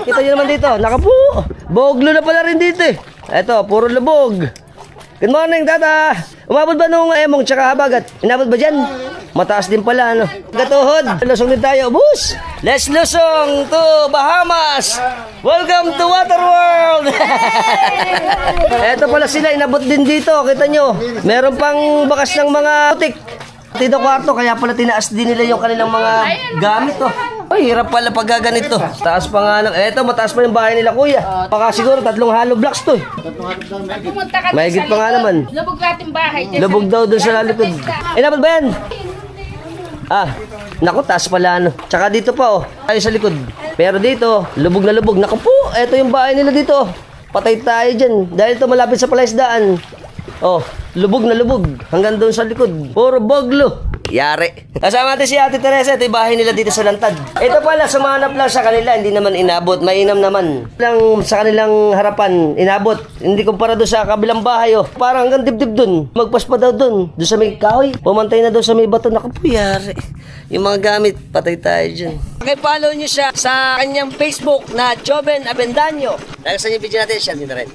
Kita nyo naman dito, nakapu. Boglo na pala rin dito eh. Eto, puro lubog. Good morning, tata. Umabot ba nung emong tsaka habagat? Inabot ba dyan? Mataas din pala, ano? Gatuhod. Lusong din tayo, bus. Let's lusong to Bahamas. Welcome to Water World. Eto pala sila, inabot din dito. Kita nyo, meron pang bakas ng mga putik. Dito kwarto, kaya pala tinaas din nila yung kanilang mga gamit, oh. Ay, hirap pala pag ganito. Taas pa nga lang. Eto, mataas pa yung bahay nila, kuya. Baka siguro 3 hollow blocks to, eh. Pumunta ka Mahigit pa nga naman. Lubog natin bahay. Lubog daw doon sa likod. Inabot ba yan? Ah, naku, taas pala, ano. Tsaka dito pa, oh. Tayo sa likod. Pero dito, lubog na lubog. Naku po, eto yung bahay nila dito. Patay tayo dyan. Dahil ito malapit sa palaisdaan. Oh, lubog na lubog. Hanggang doon sa likod. Puro boglo. Yari. Kasama natin si Ate Teresa. Ito yung bahay nila dito sa Lantad. Ito pala, sumanap lang sa kanila. Hindi naman inabot. Mainam naman. Lang sa kanilang harapan, inabot. Hindi kumpara doon sa kabilang bahay. Oh. Parang hanggang dibdib doon. Magpas pa daw doon. Doon sa may kahoy. Pumantay na daw sa may bato. Naku po, yari. Yung mga gamit, patay tayo dyan. Okay, follow nyo siya sa kanyang Facebook na Joven Avendaño. Dahil sa inyo video natin, share nyo na rin.